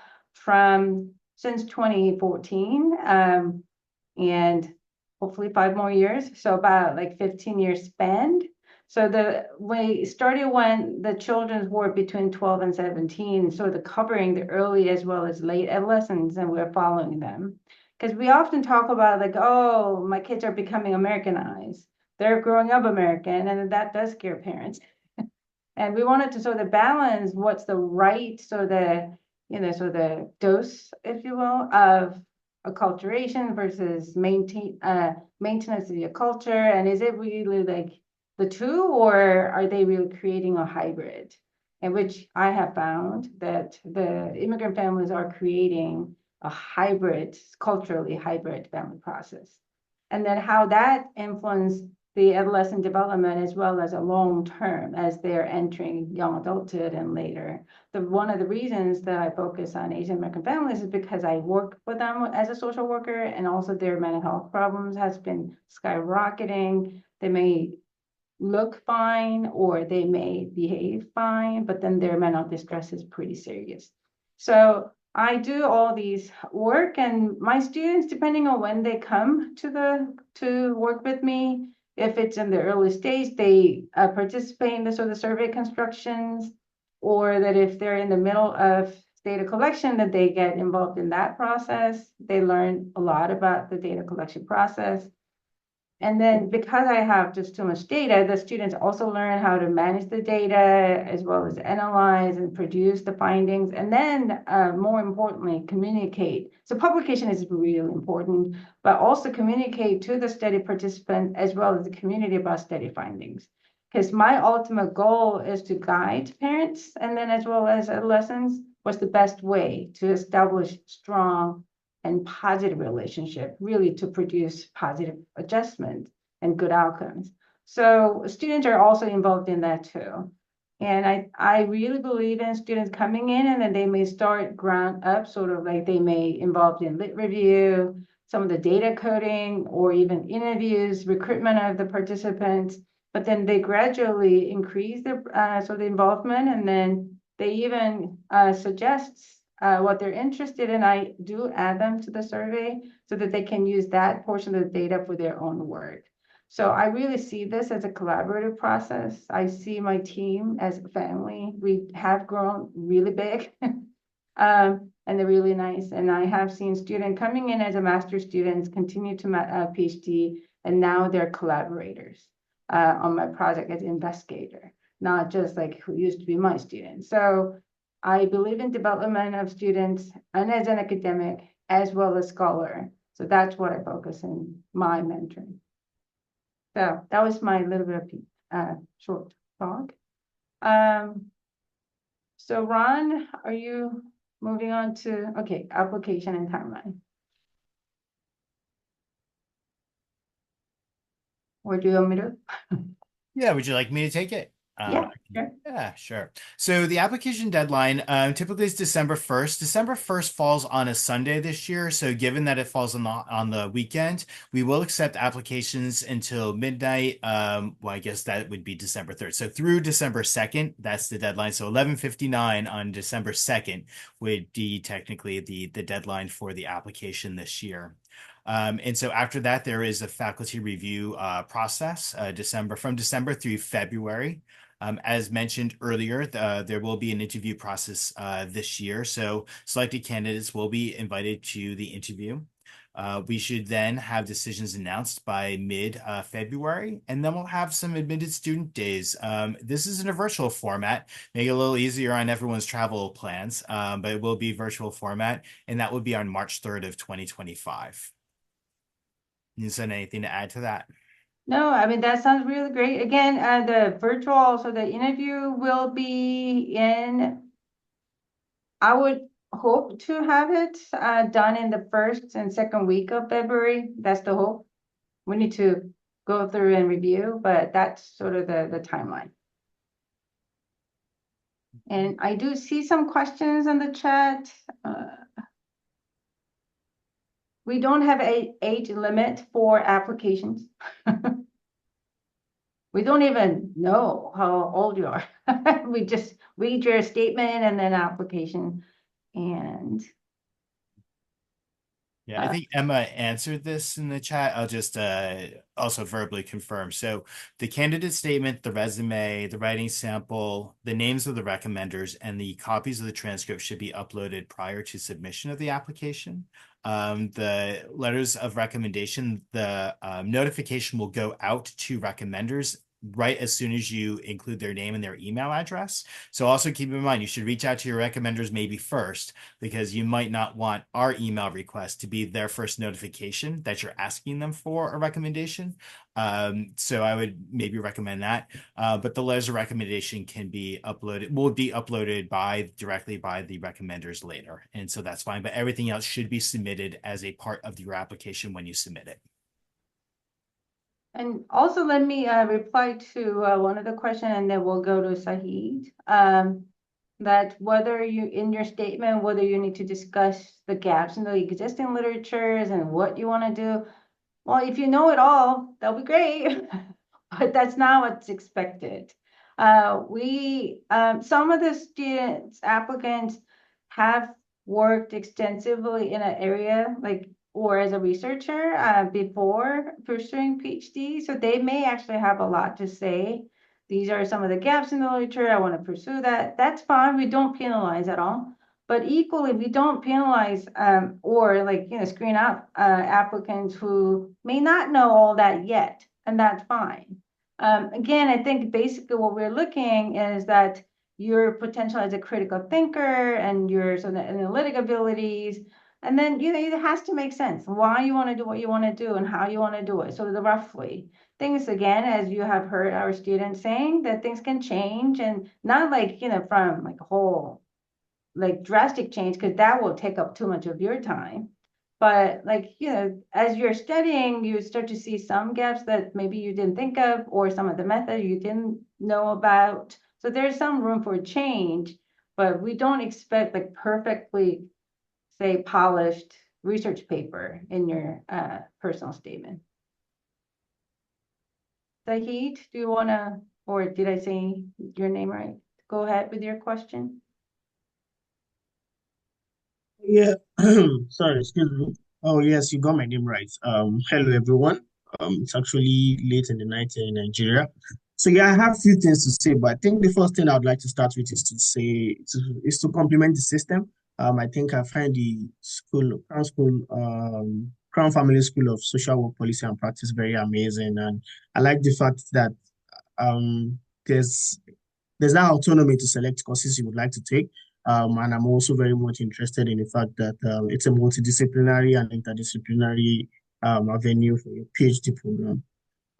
since 2014. And hopefully 5 more years. So about like 15 years spend. So the way started when the children were between 12 and 17, sort of covering the early as well as late adolescents, and we're following them. Because we often talk about like, oh, my kids are becoming Americanized. They're growing up American, and that does scare parents. And we wanted to sort of balance what's the right, so the dose, if you will, of acculturation versus maintenance of your culture. And is it really like the two, or are they really creating a hybrid? And which I have found that the immigrant families are creating a hybrid, culturally hybrid family process. And then how that influences the adolescent development as well as a long term as they're entering young adulthood and later. One of the reasons that I focus on Asian American families is because I work with them as a social worker, and also their mental health problems has been skyrocketing. They may look fine or they may behave fine, but then their mental distress is pretty serious. So I do all these work, and my students, depending on when they come to work with me, if it's in the early stage, they participate in the sort of survey constructions, or that if they're in the middle of data collection, that they get involved in that process. They learn a lot about the data collection process. And then because I have just too much data, the students also learn how to manage the data as well as analyze and produce the findings. And then more importantly, communicate. So publication is really important, but also communicate to the study participant as well as the community about study findings. Because my ultimate goal is to guide parents and then as well as adolescents what's the best way to establish strong and positive relationship, really to produce positive adjustment and good outcomes. So students are also involved in that too. And I really believe in students coming in and then they may start ground up, sort of like they may involved in lit review, some of the data coding, or even interviews, recruitment of the participants, but then they gradually increase their sort of involvement, and then they even suggest what they're interested in. I do add them to the survey so that they can use that portion of the data for their own work. So I really see this as a collaborative process. I see my team as a family. We have grown really big and they're really nice. And I have seen students coming in as a master's students continue to PhD, and now they're collaborators on my project as investigator, not just like who used to be my student. So I believe in development of students and as an academic as well as scholar. So that's what I focus in my mentoring. So that was my little bit of short talk. So Ron, are you moving on to, okay, application and timeline? Or do you want me to? Yeah, would you like me to take it? Yeah, sure. Yeah, sure. So the application deadline typically is December 1st. December 1st falls on a Sunday this year. So given that it falls on the weekend, we will accept applications until midnight. Well, I guess that would be December 3rd. So through December 2nd, that's the deadline. So 11:59 on December 2nd would be technically the deadline for the application this year. And so after that, there is a faculty review process from December through February. As mentioned earlier, there will be an interview process this year. So selected candidates will be invited to the interview. We should then have decisions announced by mid-February, and then we'll have some admitted student days. This is in a virtual format, make it a little easier on everyone's travel plans, but it will be virtual format, and that will be on March 3rd of 2025. Is there anything to add to that? No, I mean, that sounds really great. Again, the virtual, so the interview will be in, I would hope to have it done in the first and second week of February. That's the hope. We need to go through and review, but that's sort of the timeline. And I do see some questions in the chat. We don't have an age limit for applications. We don't even know how old you are. We just read your statement and then application. And Yeah, I think Emma answered this in the chat. I'll just also verbally confirm. So the candidate statement, the resume, the writing sample, the names of the recommenders, and the copies of the transcript should be uploaded prior to submission of the application. The letters of recommendation, the notification will go out to recommenders right as soon as you include their name and their email address. So also keep in mind, you should reach out to your recommenders maybe first, because you might not want our email request to be their first notification that you're asking them for a recommendation. So I would maybe recommend that. But the letters of recommendation will be uploaded directly by the recommenders later. And so that's fine. But everything else should be submitted as a part of your application when you submit it. And also let me reply to one of the questions, and then we'll go to Saeed. That whether you, in your statement, whether you need to discuss the gaps in the existing literatures and what you want to do. Well, if you know it all, that'll be great. but that's not what's expected. Some of the students, applicants have worked extensively in an area like, or as a researcher before pursuing PhD. So they may actually have a lot to say. These are some of the gaps in the literature. I want to pursue that. That's fine. We don't penalize at all. But equally, we don't penalize or like, screen out applicants who may not know all that yet, and that's fine. Again, I think basically what we're looking is that your potential as a critical thinker and your sort of analytic abilities, and then it has to make sense why you want to do what you want to do and how you want to do it. So the roughly things, again, as you have heard our students saying, that things can change, and not like from like a whole like drastic change, because that will take up too much of your time. But like, as you're studying, you start to see some gaps that maybe you didn't think of, or some of the method you didn't know about. So there's some room for change, but we don't expect like perfectly, say, polished research paper in your personal statement. Zahid, do you want to, or did I say your name right? Go ahead with your question. Yeah, sorry, excuse me. Oh, yes, you got my name right. Hello everyone. It's actually late in the night here in Nigeria. So yeah, I have a few things to say, but I think the first thing I would like to start with is to compliment the system. I think I find the Crown Family School of Social Work Policy and Practice very amazing, and I like the fact that um there's there's that autonomy to select courses you would like to take. And I'm also very much interested in the fact that it's a multidisciplinary and interdisciplinary avenue for your PhD program.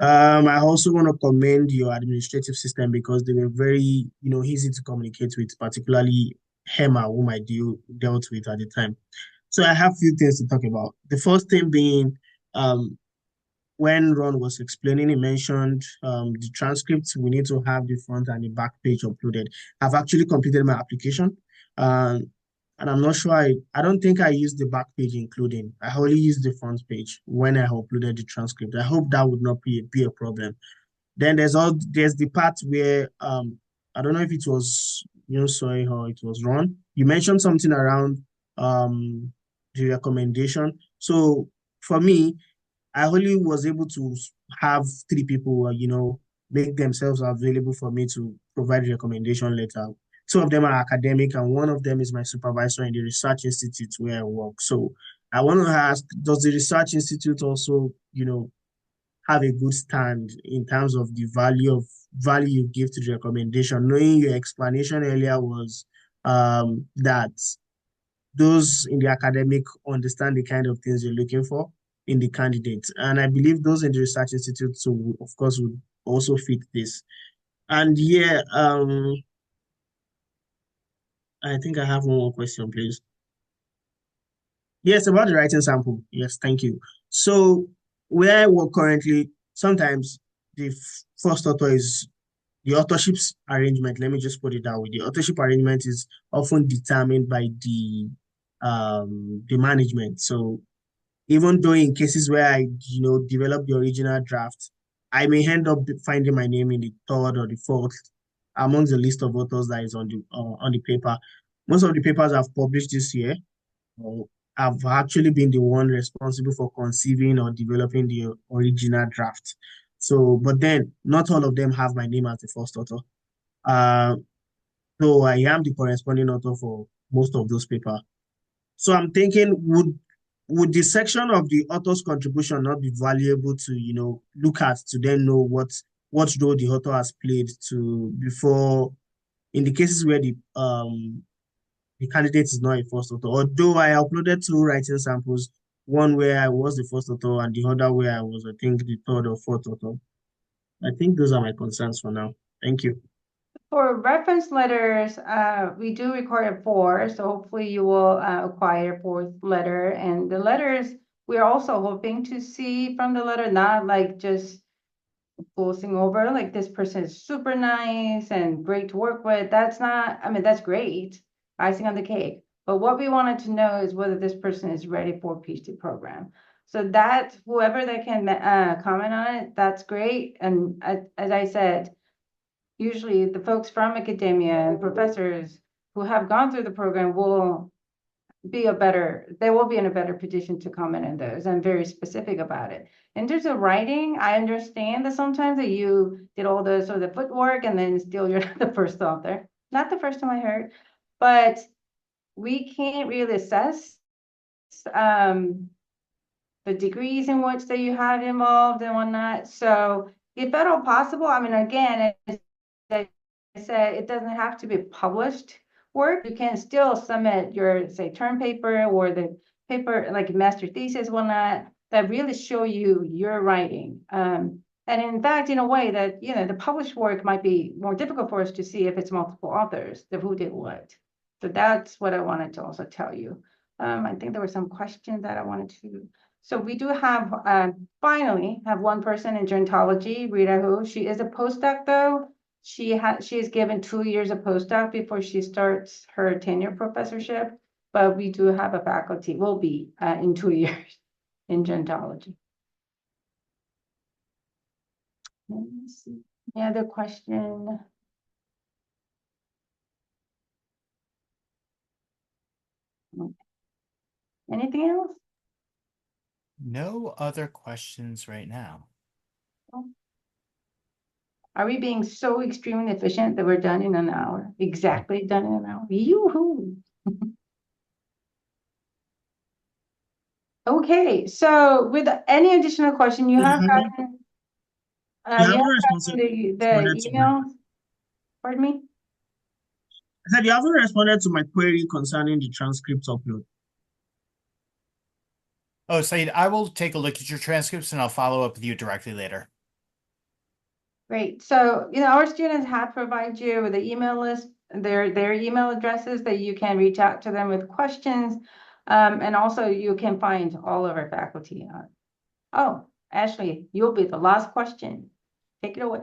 I also want to commend your administrative system because they were very, easy to communicate with, particularly Hema, whom dealt with at the time. So I have a few things to talk about. The first thing being, um, when Ron was explaining, he mentioned the transcripts. We need to have the front and the back page uploaded. I've actually completed my application, and I'm not sure. I don't think I used the back page including. I only used the front page when I uploaded the transcript. I hope that would not be a problem. Then there's the part where I don't know if it was Yoonsun or it was Ron. You mentioned something around um the recommendation. So for me, I only was able to have three people, make themselves available for me to provide recommendation letter. Two of them are academic, and one of them is my supervisor in the research institute where I work. So I want to ask, does the research institute also, have a good stand in terms of the value you give to the recommendation? Knowing your explanation earlier was that those in the academic understand the kind of things you're looking for in the candidates. And I believe those in the research institute, so of course, would also fit this. And yeah, I think I have one more question, please. Yes, about the writing sample. Yes, thank you. So where I work currently, sometimes the first author is the authorship's arrangement. Let me just put it that way. The authorship arrangement is often determined by the management. So even though in cases where I, develop the original draft, I may end up finding my name in the third or the fourth amongst the list of authors that is on the paper. Most of the papers I've published this year, uh, I've actually been the one responsible for conceiving or developing the original draft. So, but then not all of them have my name as the first author. Uh, so I am the corresponding author for most of those papers. So I'm thinking, would the section of the author's contribution not be valuable to, look at to then know what role the author has played to before in the cases where the candidate is not a first author. Although I uploaded two writing samples, one where I was the first author and the other where I was, I think, the third or fourth author. I think those are my concerns for now. Thank you. For reference letters, we do require 4, so hopefully you will acquire 4th letter. And the letters, we're also hoping to see from the letter, not like just glossing over, like this person is super nice and great to work with. That's not, I mean, that's great, icing on the cake. But what we wanted to know is whether this person is ready for a PhD program. So that whoever that can comment on it, that's great. And as I said, usually the folks from academia and professors who have gone through the program will they will be in a better position to comment on those and very specific about it. In terms of writing, I understand that sometimes that you did all the sort of footwork and then still you're not the first author. Not the first time I heard, but we can't really assess the degrees in which that you have involved and whatnot. So if at all possible, I mean, again, as I said, it doesn't have to be published work. You can still submit your, say, term paper or the paper, like master thesis, whatnot, that really show you your writing. And in fact, in a way that, the published work might be more difficult for us to see if it's multiple authors, the who did what. So that's what I wanted to also tell you. I think there were some questions that I wanted to. So we do have, finally, have one person in gerontology, Rita Hu. She is a postdoc though. She is given 2 years of postdoc before she starts her tenure professorship. But we do have a faculty, will be in 2 years in gerontology. Let me see. Any other question? Anything else? No other questions right now. Are we being so extremely efficient that we're done in an hour? Exactly done in an hour. Yoo-hoo. Okay, so with any additional question you have gotten, You you haven't have responded gotten the to my, emails. Pardon me? I said you haven't responded to my query concerning the transcript upload. Oh, Saeed, I will take a look at your transcripts and I'll follow up with you directly later. Great. So, our students have provided you with an email list, their email addresses that you can reach out to them with questions. And also you can find all of our faculty on. Oh, Ashley, you'll be the last question. Take it away.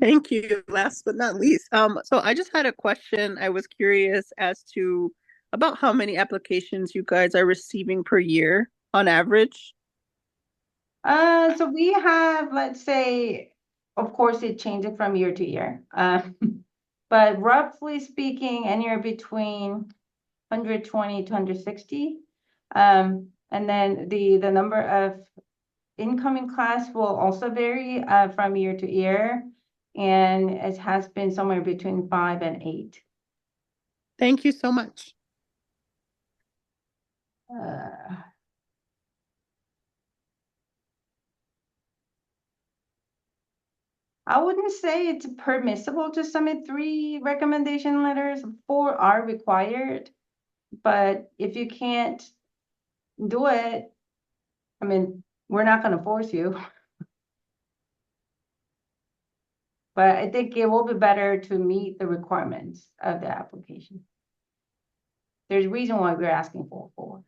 Thank you. Last but not least, so I just had a question. I was curious as to about how many applications you guys are receiving per year on average. So we have, let's say, of course, it changes from year to year. But roughly speaking, anywhere between 120 to 160. And then the number of incoming class will also vary from year to year. And it has been somewhere between 5 and 8. Thank you so much. I wouldn't say it's permissible to submit 3 recommendation letters. 4 are required. But if you can't do it, I mean, we're not going to force you. But I think it will be better to meet the requirements of the application. There's a reason why we're asking for 4.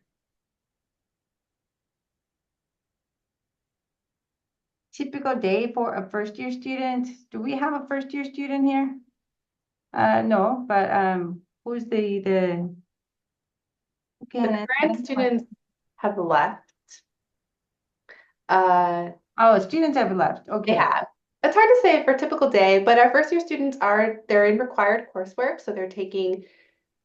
Typical day for a first-year student. Do we have a first-year student here? No, but who's the The current students have left. Oh, students have left. Okay. They have. It's hard to say for a typical day, but our first year students they're in required coursework, so they're taking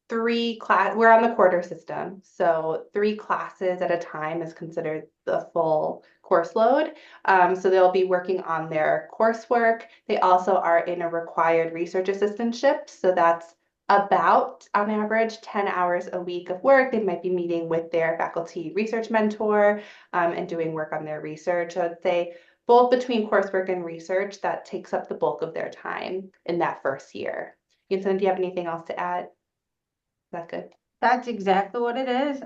3 class. We're on the quarter system, so 3 classes at a time is considered the full course load. So they'll be working on their coursework. They also are in a required research assistantship, so that's about, on average, 10 hours a week of work. They might be meeting with their faculty research mentor and doing work on their research. So I'd say both between coursework and research, that takes up the bulk of their time in that first year. Yoonsun, do you have anything else to add? Is that good? That's exactly what it is.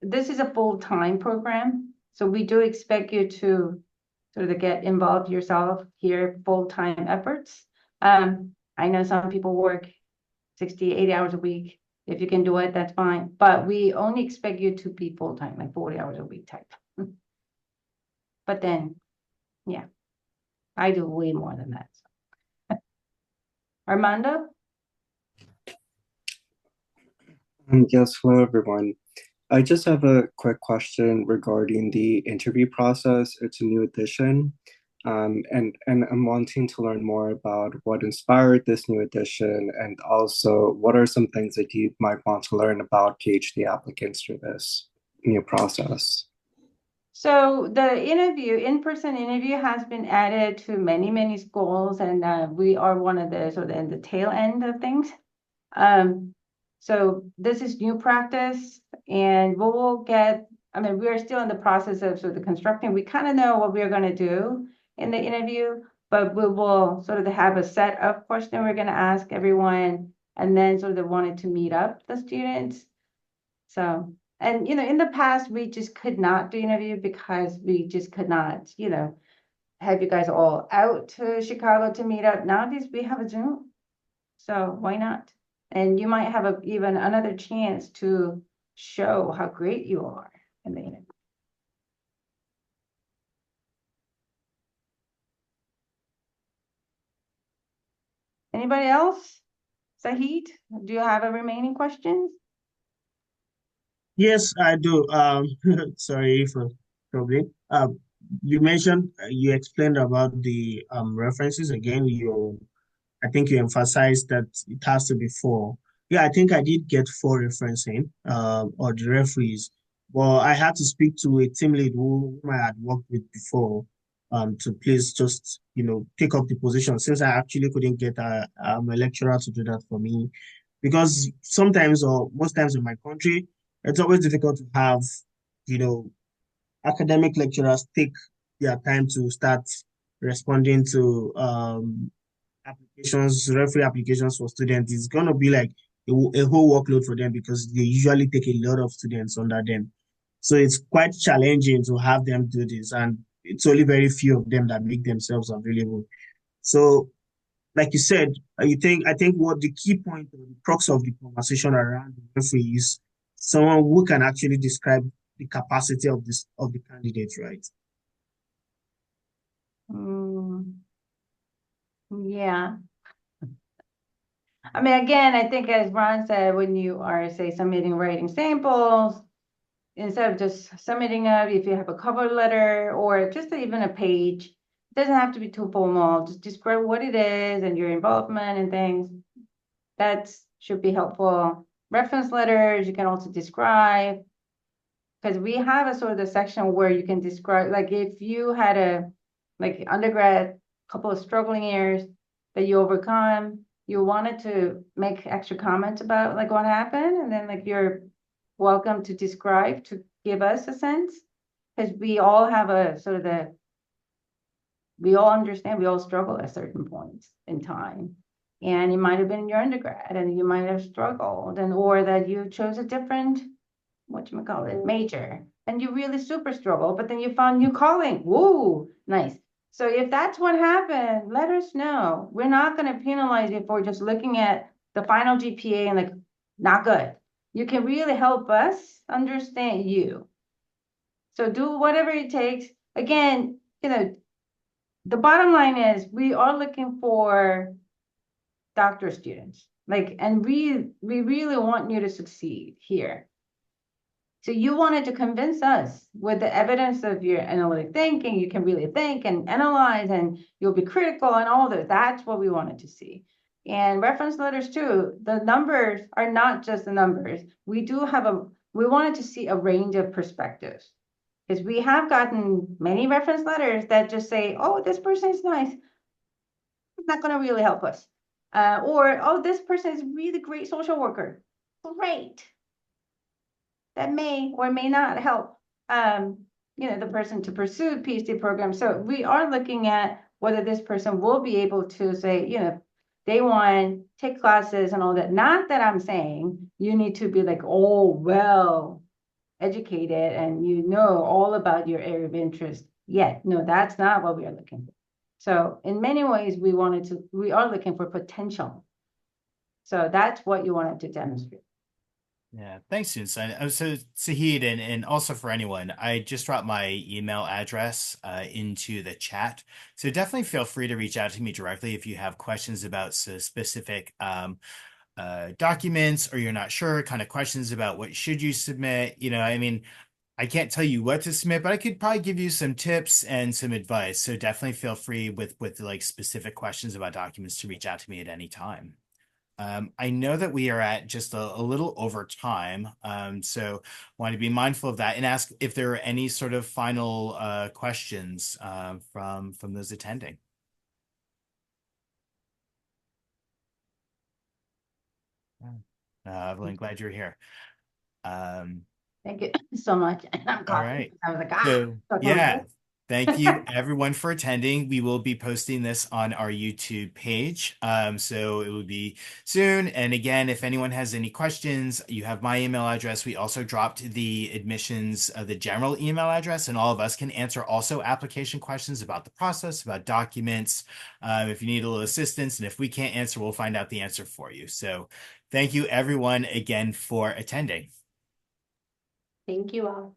This is a full-time program, so we do expect you to sort of get involved yourself here, full-time efforts. I know some people work 60, 80 hours a week. If you can do it, that's fine. But we only expect you to be full-time, like 40 hours a week type. But then, yeah, I do way more than that. So. Armando? Yes, hello everyone. I just have a quick question regarding the interview process. It's a new edition, and I'm wanting to learn more about what inspired this new edition, and also what are some things that you might want to learn about PhD applicants through this new process. So the interview, in-person interview has been added to many, many schools, and we are one of the sort of in the tail end of things. So this is new practice, and we will get, I mean, we are still in the process of sort of constructing. We kind of know what we're going to do in the interview, but we will sort of have a set of questions we're going to ask everyone, and then sort of wanted to meet up the students. So, and in the past, we just could not do interview because we just could not, have you guys all out to Chicago to meet up. Nowadays, we have a Zoom, so why not? And you might have even another chance to show how great you are in the interview. Anybody else? Sahid, do you have a remaining questions? Yes, I do. Sorry for troubling. You mentioned, you explained about the references again. I think you emphasized that it has to be four. Yeah, I think I did get four referencing, or the referees. Well, I had to speak to a team lead whom I had worked with before, to please just, take up the position since I actually couldn't get a lecturer to do that for me. Because sometimes, or most times in my country, it's always difficult to have, you know, academic lecturers take their time to start responding to applications, referee applications for students. It's going to be like a whole workload for them because they usually take a lot of students under them. So it's quite challenging to have them do this. And it's only very few of them that make themselves available. So, like you said, I think what the key point or the crux of the conversation around the referee is someone who can actually describe the capacity of the candidate, right? Mm, yeah. I mean, again, I think as Ron said, when you are, say, submitting writing samples, instead of just submitting up, if you have a cover letter or just even a page, it doesn't have to be too formal. Just describe what it is and your involvement and things. That should be helpful. Reference letters, you can also describe, because we have a sort of the section where you can describe, like if you had a like undergrad, couple of struggling years that you overcome, you wanted to make extra comments about like what happened, and then like you're welcome to describe to give us a sense, because we all have a sort of we all understand, we all struggle at certain points in time. And it might have been in your undergrad and you might have struggled, and or that you chose a different whatchamacallit, major, and you really super struggle, but then you found new calling. Woo, nice. So if that's what happened, let us know. We're not going to penalize you for just looking at the final GPA and like, not good. You can really help us understand you. So do whatever it takes. Again, the bottom line is we are looking for doctor students. Like, and we really want you to succeed here. So you wanted to convince us with the evidence of your analytic thinking, you can really think and analyze and you'll be critical and all that. That's what we wanted to see. And reference letters too, the numbers are not just the numbers. We wanted to see a range of perspectives, because we have gotten many reference letters that just say, oh, this person is nice. It's not going to really help us. Or, oh, this person is really great social worker. Great. That may or may not help, the person to pursue PhD program. So we are looking at whether this person will be able to say, day one, take classes and all that. Not that I'm saying you need to be like, oh, well educated and all about your area of interest yet. No, that's not what we are looking for. So in many ways, we are looking for potential. So that's what you wanted to demonstrate. Yeah, thanks, Yoonsun. So Sahid, and also for anyone, I just dropped my email address into the chat. So definitely feel free to reach out to me directly if you have questions about specific documents, or you're not sure, kind of questions about what should you submit, I mean, I can't tell you what to submit, but I could probably give you some tips and some advice. So definitely feel free with like specific questions about documents to reach out to me at any time. I know that we are at just a little over time, so want to be mindful of that and ask if there are any sort of final questions from those attending. Evelyn, glad you're here. Thank you so much. And I'm All coughing right. because I was like, So, talking like yeah, this. thank you everyone for attending. We will be posting this on our YouTube page. So it will be soon. And again, if anyone has any questions, you have my email address. We also dropped the admissions, the general email address, and all of us can answer also application questions about the process, about documents, if you need a little assistance. And if we can't answer, we'll find out the answer for you. So thank you everyone again for attending. Thank you all.